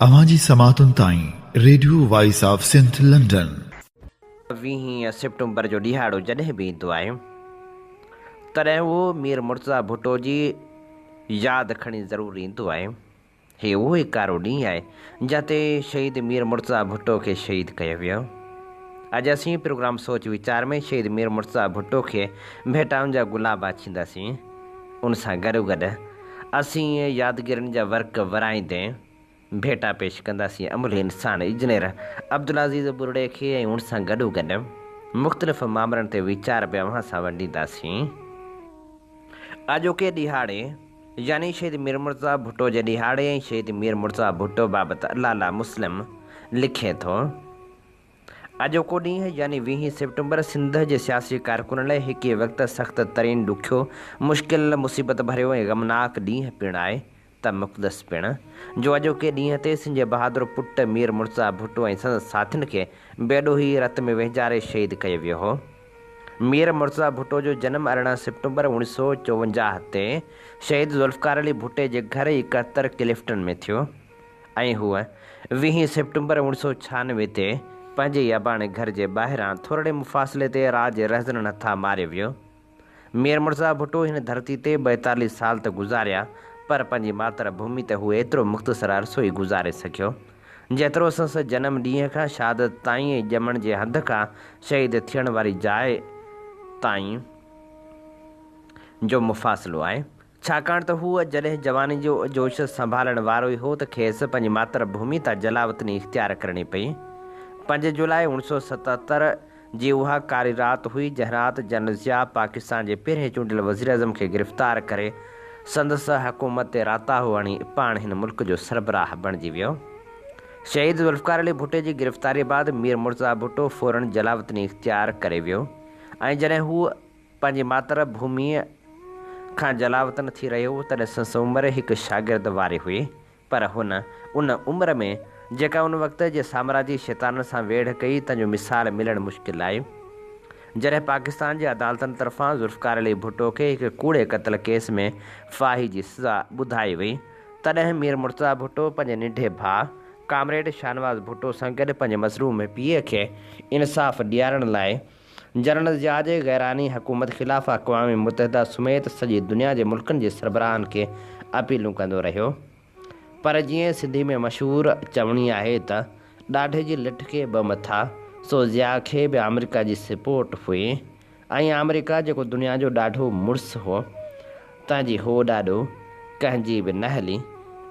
अवांजी समातुन ताईं radio voice of Sindh London 20 सितंबर जो ॾिहाड़ो जॾहिं बि ईंदो आहे तॾहिं उहो मीर मुर्तज़ा भुट्टो जी यादि खणी ज़रूरु ईंदो आहे। हे उहो ई कारो ॾींहुं आहे जिते शहीद मीर मुर्तज़ा भुट्टो खे शहीद कयो वियो। अॼु असीं प्रोग्राम सोच वीचार में शहीद मीर मुर्तज़ा भुट्टो खे भेटाउनि जा गुलाब आछींदासीं। उन सां गॾोगॾु असीं यादगिरियुनि जा वर्क वराईंदे भेटा पेश कंदासीं अमुल इंसान इंजीनियर अब्दुल अज़ीज़ बुरड़े खे ऐं उन सां गॾोगॾु मुख़्तलिफ़ मामलनि ते वीचार बि अव्हां सां वंडींदासीं। अॼोके ॾिहाड़े यानी शहीद मीर मुर्तज़ा भुट्टो जे ॾिहाड़े ऐं शहीद मीर मुर्तज़ा भुट्टो बाबति अलाला मुस्लिम लिखे थो। अॼोको ॾींहुं यानी 20 सितंबर सिंध जे सियासी कारकुन लाइ हिकु वक़्तु सख़्तु तरीन ॾुखियो मुश्किल मुसीबत भरियो ऐं ग़मनाक ॾींहुं पिणु आहे त मुक़दस पिणु जो अॼोके ॾींहं ते सिंध बहादुर पुट मीर मुर्तज़ा भुट्टो ऐं संदसि साथियुनि खे बेॾो ई रत में वेझारे शहीद कयो वियो हो। मीर मुर्तज़ा भुट्टो जो जनमु 18 सितंबर 1954 ते शहीद ज़ुल्फ़कार अली भुट्टे जे घर 71 क्लिफ्टन में थियो ऐं हूअ 20 सितंबर 1996 ते पंहिंजे यबाणे घर जे ॿाहिरां थोरे मुफ़ासिले ते राज रहज़न हथां मारियो वियो। मीर मुर्तज़ा भुट्टो हिन धरती ते 42 साल त गुज़ारिया पर पंहिंजी मातृभूमि ते हू एतिरो मुख़्तसर अरसो ई गुज़ारे सघियो जेतिरो संदसि जनमु ॾींहं खां शहादत ताईं ऐं ॼमण जे हंध खां शहीद थियण वारी जाइ ताईं जो मुफ़ासिलो आहे। छाकाणि त हूअ जॾहिं जवानी जो जोश संभालण वारो ई हो त खेसि पंहिंजी मातृभूमि तां जलावतनी इख़्तियार करणी पई। 5 जुलाई 1977 जी उहा कारी राति हुई जंहिं राति जनरल ज़िया पाकिस्तान जे पहिरें चूंडियल वज़ीर अज़म खे गिरफ़्तार करे संदसि हुकूमत ते राताहो हणी पाण हिन मुल्क जो सरबराह बणिजी वियो। शहीद ज़ुल्फ़कार अली भुट्टे जी गिरफ़्तारी बाद मीर मुर्तज़ा भुट्टो फ़ौरन जलावतनी इख़्तियार करे वियो ऐं जॾहिं हू पंहिंजी मातृभूमिअ खां जलावतन थी रहियो तॾहिं संदसि उमिरि हिकु शागिर्द वारी हुई पर हुन उन उमिरि में जेका उन वक़्त जे साम्राजी शैतान सां वेढ़ कई तंहिंजो मिसाल मिलणु मुश्किल आहे। जॾहिं पाकिस्तान जे अदालतनि तरफ़ां ज़ुल्फ़कार अली भुट्टो खे हिकु कूड़े क़त्ल केस में फाही जी सज़ा ॿुधाई वई तॾहिं मीर मुर्तज़ा भुट्टो पंहिंजे निढे भाउ कामरेड शाहनवाज़ भुट्टो सां गॾु पंहिंजे मज़लूम पीउ खे इंसाफ़ ॾियारण लाइ जनरल ज़िया जे गैरानी हुकूमत ख़िलाफ़ु अक़वाम मुतहिदा समेत सॼी दुनिया जे मुल्कनि जे सरबराहनि खे अपीलूं कंदो रहियो। पर जीअं सिंधी में मशहूरु चवणी आहे त ॾाढे जी लिट खे ॿ मथा सो ज़िया खे बि अमेरिका जी सपोर्ट हुई ऐं अमेरिका जेको दुनिया जो ॾाढो मुड़ुसु हो तंहिंजी हो ॾाढो कंहिंजी बि न हली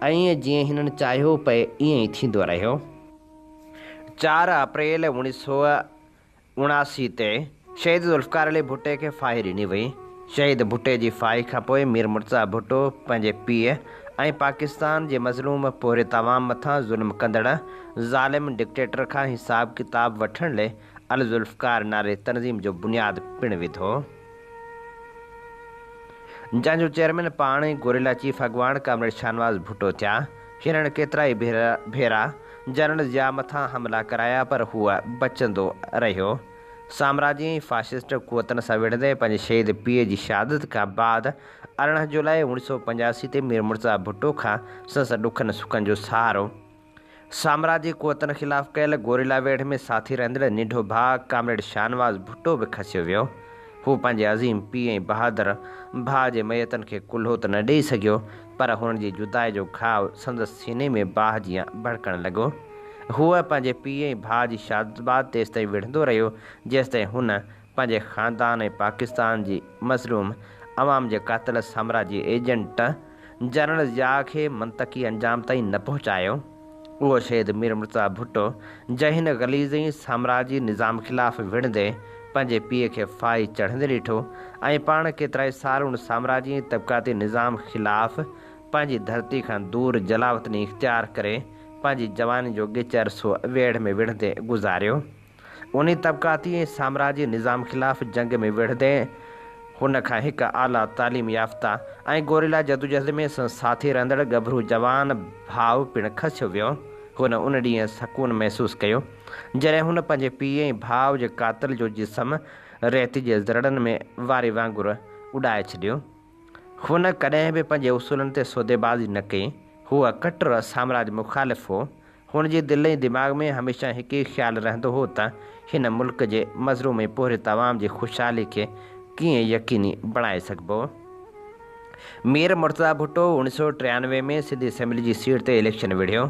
ऐं जीअं हिननि चाहियो पए ईअं ई थींदो रहियो। 4 अप्रैल 1979 ते शहीद ज़ुल्फ़कार अली भुट्टे खे फाही ॾिनी वई। शहीद भुट्टे जी फाही खां पोइ मीर मुर्तज़ा भुट्टो पंहिंजे पीउ ऐं पाकिस्तान जे मज़लूम पोरे तवाम मथां ज़ुल्म कंदड़ ज़ालिम डिक्टेटर खां हिसाब किताब वठण लाइ अल ज़ुल्फ़कार नाले तनज़ीम जो बुनियादु पिणु विधो जंहिंजो चेयरमैन पाण ई गोरिल्ला चीफ अॻवान कामरेड शाहनवाज़ भुट्टो थिया। हिननि केतिरा ई भेरा जनरल ज़िया मथां हमला कराया पर हूअ बचंदो रहियो। साम्राजी ऐं फाशिस्ट क़ुवतनि सां विढ़ंदे पंहिंजे शहीद पीउ जी शहादत खां बाद 18 जुलाई 1985 ते मीर मुर्तज़ा भुट्टो खां संदसि ॾुखनि सुखनि जो सहारो साम्राजी क़ुवतनि ख़िलाफ़ु कयल गोरिल्ला वेढ़ में साथी रहंदड़ निढो भाउ कामरेड शाहनवाज़ भुट्टो बि खसियो वियो। हू पंहिंजे अज़ीम पीउ ऐं बहादुर भाउ जे मैयतनि खे कुल्हो त न ॾेई सघियो पर हुननि जी जुदाई जो घाव संदसि सीने में बाहि जीअं भड़कणु लॻो। हूअ पंहिंजे पीउ ऐं भाउ जी शहादत बाद तेसिताईं विढ़ंदो रहियो जेसिताईं हुन पंहिंजे ख़ानदान ऐं पाकिस्तान जी मज़लूम अवाम जे क़ातिल साम्राजी एजेंट जनरल ज़िया खे मंतक़ी अंजाम ताईं न पहुचायो। उहो शहीद मीर मुर्तज़ा भुट्टो जंहिं हिन ग़लीज़ ऐं साम्राजी निज़ाम ख़िलाफ़ु विढ़ंदे पंहिंजे पीउ खे फाही चढ़ंदे ॾिठो ऐं पाण केतिरा ई साल उन साम्राजी ऐं तबक़ाती निज़ाम ख़िलाफ़ु पंहिंजी धरती खां दूर जलावतनी इख़्तियार करे पंहिंजी जवानी जो ॻिच अरसो वेढ़ में विढ़ंदे गुज़ारियो। उन तबक़ाती ऐं साम्राजी निज़ाम ख़िलाफ़ु जंग में विढ़ंदे हुन खां हिकु आला तालीम याफ़्ता ऐं गोरिल्ला जदोजहद में साथी रहंदड़ गभरू जवान भाउ पिणु खसियो वियो। हुन उन ॾींहुं सकून महसूसु कयो जॾहिं हुन पंहिंजे पीउ ऐं भाउ जे क़ातिल जो जिस्म रेत जे ज़रड़नि में वारे वांगुरु उॾाए छॾियो। हुन कॾहिं बि पंहिंजे उसूलनि ते सौदेबाज़ी न कई। हूअ कट्टर साम्राज्य मुखालिफ़ हो। हुन जे दिल ऐं दिमाग़ में हमेशह हिकु ई ख़्यालु रहंदो हो त हिन मुल्क जे मज़लूम ऐं पोरे तवाम जी ख़ुशहाली खे कीअं यकीनी बणाए सघिबो। मीर मुर्तज़ा भुट्टो 1993 में सिंध असेंबली जी सीट ते इलेक्शन विढ़ियो।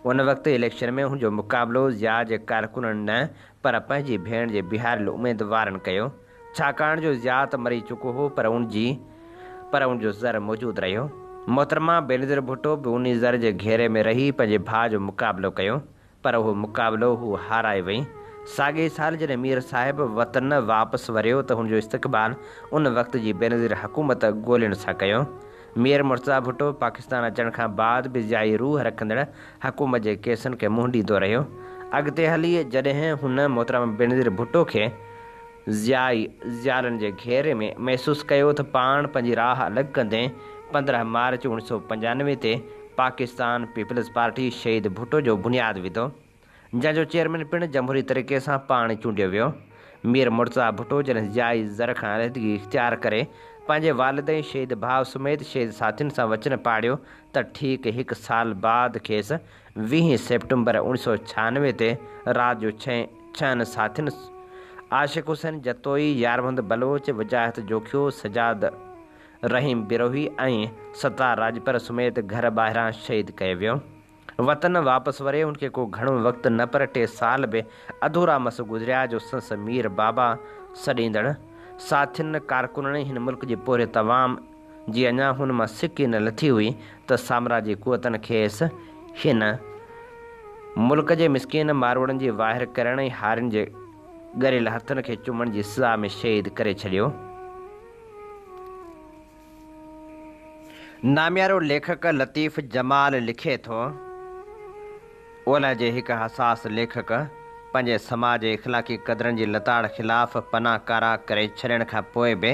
उन वक़्तु इलेक्शन में हुनजो मुक़ाबिलो ज़िया जे कारकुननि न पर पंहिंजी भेण जे बिहारियल उमेदवारनि कयो। छाकाणि जो ज़िया त मरी चुको हो पर उनजो ज़र मौजूदु रहियो। मोहतरमा बेनज़ीर भुट्टो बि उन ज़र जे घेरे में रही पंहिंजे भाउ जो मुक़ाबिलो कयो, पर उहो मुक़ाबिलो हू हाराए वई। साॻिए साल जॾहिं मीर साहिबु वतन वापसि वरियो त हुनजो इस्तक़बाल उन वक़्त जी बेनज़ीर हुकूमत ॻोल्हण सां कयो। मीर मुर्तज़ा भुट्टो पाकिस्तान अचण खां बाद बि ज़ियाई रूह रखंदड़ हुकूमत जे केसनि खे मुंहुं ॾींदो रहियो। अॻिते हली जॾहिं हुन मोहतरमा बेनज़ीर भुट्टो खे ज़ियालनि जे घेरे में महसूसु कयो त पाण पंहिंजी राह अलॻि कंदे 15 मार्च 1995 ते पाकिस्तान पीपल्स पार्टी शहीद भुट्टो जो बुनियादु विधो, जंहिंजो चेयरमैन पिणु जमहूरी तरीक़े सां पाण चूंडियो वियो। मीर मुर्तज़ा भुट्टो जॾहिं ज़ियाई ज़र खां अलहदगी इख़्तियार करे पंहिंजे वालिद ऐं शहीद भाउ समेत शहीद साथियुनि सां वचन पाड़ियो त ठीक 1 साल बाद खेसि 20 सेप्टेम्बर 1996 ते राति जो 6 साथियुनि आशिक़ हुसैन जतोई, यारवंद बलोच, वजाहत जोखियो, सजाद रहीम बिरोही ऐं सत्तार राजपर समेत घर ॿाहिरां शहीद कयो वियो। वतन वापसि वरे उनखे को घणो वक़्तु न पर 2 साल बि अधूरा मस गुज़रिया जो संस मीर बाबा सॾींदड़ साथियुनि कारकुननि हिन मुल्क जे पोरे तवाम जी अञा हुन मां सिकी न लथी हुई त साम्राजी क़ुवतनि खेसि हिन मुल्क जे मिसकीन मारवड़नि जी वाहिर करण ऐं हारियुनि जे ॻरियल हथनि खे चुमण जी सज़ा में शहीद करे छॾियो। नामियारो लेखक लतीफ़ जमाल लिखे थो, ओलह जे हिकु हसास लेखक पंहिंजे समाज जे इख़लाक़ी क़दरनि जी लताड़ ख़िलाफ़ पनाहकारा करे छॾण खां पोइ बि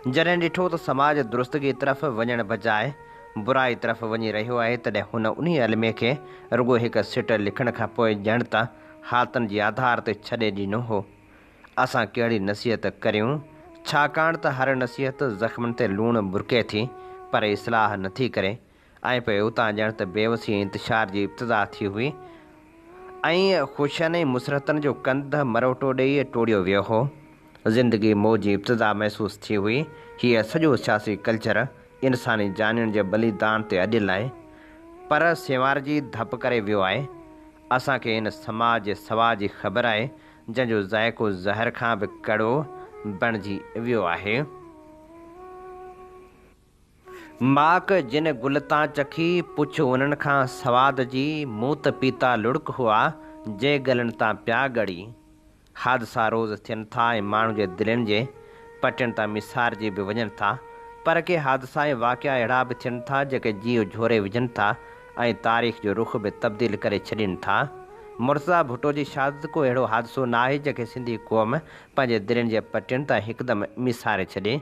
जॾहिं ॾिठो त समाज दुरुस्तगी तरफ़ वञण बजाए बुराई तरफ़ वञी रहियो आहे, तॾहिं हुन उन अलमे खे रुॻो हिकु सिट लिखण खां पोइ ॼण त हालतुनि जे आधार ते छॾे ॾिनो हो। असां कहिड़ी नसीहत करियूं, छाकाणि त हर नसीहत ज़ख़्मनि ते लूणु बुरके थी पर इस्लाह नथी करे, ऐं पोइ उतां ॼण त बेवसी इंतिशार जी इब्तिदा थी हुई ऐं ख़ुशियुनि ऐं मुसरतनि जो कंध मरोटो ॾेई टोड़ियो वियो हो। ज़िंदगी मौज जी इब्तिदा महसूसु थी हुई। हीअ सॼो सियासी कल्चर इंसानी जानियुनि जे बलिदान ते अॼियल आहे, पर सेवार जी धप करे वियो आहे। असांखे इन समाज जे सवाद जी ख़बर आहे जंहिंजो ज़ाइक़ो ज़हर खां बि कड़ो बणिजी वियो आहे। माक जिन गुल तां चखी पुछ उन्हनि खां सवाद जी, मूं त पीता लुड़क हुआ जे गलनि तां पिया ॻड़ी। हादसा रोज़ थियनि था ऐं माण्हू जे दिलनि जे पटियुनि तां मिसारजी बि वञनि था, पर के हादसा ऐं वाक़िया अहिड़ा बि थियनि था जेके जीव झोरे विझनि था ऐं तारीख़ जो रुख़ बि तब्दील करे छॾनि था। मुर्तज़ा भुट्टो जी शहादत को अहिड़ो हादसो न आहे जंहिंखे सिंधी क़ौम पंहिंजे दिलनि जे पटियुनि तां हिकदमि मिसारे छॾे,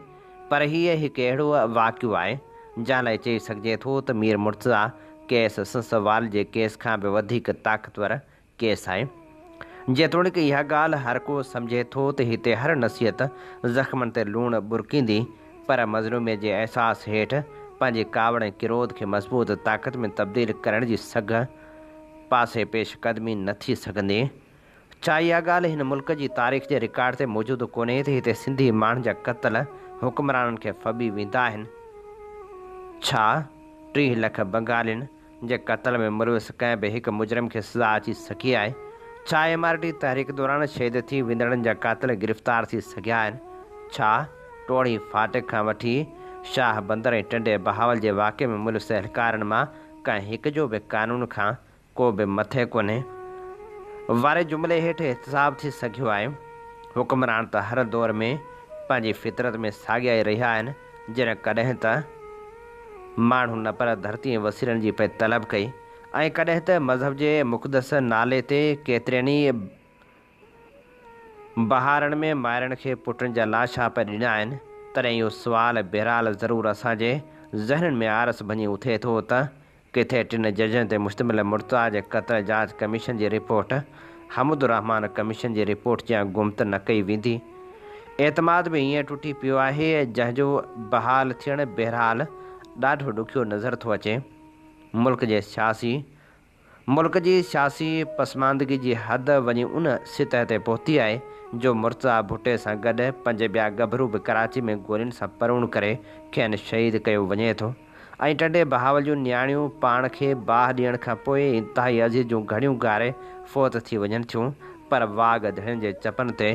पर हीअ हिकु अहिड़ो वाक़ियो आहे जंहिं लाइ चई सघिजे थो त मीर मुर्तज़ा केस संसवाल जे केस खां बि वधीक ताक़तवर केस आहे। जेतोणीकि इहा ॻाल्हि हर को सम्झे थो त हिते हर नसीहत ज़ख़्मनि ते लूणु बुरकींदी, पर मज़लूमीअ जे अहसास हेठि पंहिंजे कावड़ ऐं किरोध खे मज़बूत ताक़त में तब्दील करण जी सघ पासे पेशकदमी न थी सघंदी। छा इहा ॻाल्हि हिन मुल्क जी तारीख़ जे रिकॉर्ड ते मौजूदु कोन्हे त हिते सिंधी माण्हुनि जा क़तल हुक्मराननि खे फबी वेंदा आहिनि? छा 30 लख बंगालियुनि जे क़तल में मुलविस कंहिं बि हिकु मुजरिम खे सज़ा अची सघी आहे? छा MRT तहरीक दौरान शहीद थी वेंदड़नि जा क़ातिल गिरफ़्तार थी सघिया आहिनि? छा टोड़ी फाटक खां वठी शाह बंदर ऐं टंडे बहावल जे वाक़े में मुलविस एहलकारनि मां कंहिं हिक जो बि कानून खां को बि मथे कोन्हे वारे जुमिले हेठि एहतिसाब थी सघियो आहे? हुक्मरान त हर दौर में पंहिंजी फितरत में साॻिया ई रहिया आहिनि, जॾहिं कॾहिं त माण्हू न पर धरती वसीलनि जी पे तलब कई ऐं कॾहिं त मज़हब जे मुक़दस नाले ते केतिरनि ई बहारनि में माइरनि खे पुटनि जा लाशा पे ॾिना आहिनि। तॾहिं इहो सुवाल बहरहाल ज़रूरु असांजे ज़हननि में आरस भञी उथे थो त किथे 3 जजनि ते मुश्तमिल मुर्तज़ा जे क़त्ल जांच कमीशन जी रिपोर्ट हमदुररहमान कमीशन जी रिपोर्ट जा गुमत न कई वेंदी। एतमाद बि ईअं टुटी पियो आहे जंहिंजो बहाल थियणु बहरहाल ॾाढो ॾुखियो नज़र थो अचे। मुल्क जी सियासी पसमानदगी जी हद वञी उन सतह ते पहुती आहे जो मुर्तज़ा भुट्टे सां गॾु 5 ॿिया गभरू बि कराची में गोलियुनि सां परुण करे खेनि शहीद कयो वञे थो ऐं टंडे बहावल जूं नियाणियूं पाण खे बाह ॾियण खां पोइ इंतिहाई अज़ीज़ जूं घड़ियूं गारे फ़ौत थी वञनि थियूं। पर वाघ धड़नि जे चपनि ते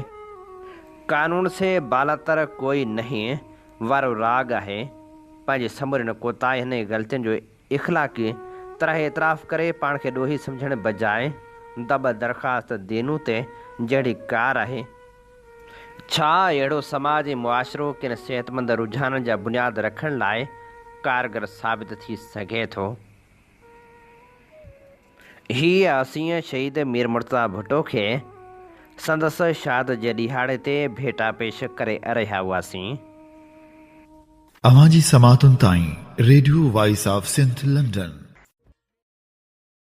कानून से बालातर कोई नहीं वारो राग आहे। पंहिंजी समूरनि कोताहियुनि ऐं ग़लतियुनि जो इख़लाक़ी तरह एतिराफ़ करे पाण खे ॾोही सम्झण बजाए दब दरख़्वास्त दीनू ते जहिड़ी कार आहे। छा अहिड़ो समाज ऐं मुआशिरो किन सिहतमंद रुझाननि जा बुनियाद रखण लाइ कारगर साबित थी सघे थो। हीअ असीं शहीद मीर मुर्तज़ा भुट्टो खे संदसि शहादत जे ॾिहाड़े ते भेटा पेश करे रहिया हुआसीं। अवां जी समातुनि ताईं radio voice of Sindh London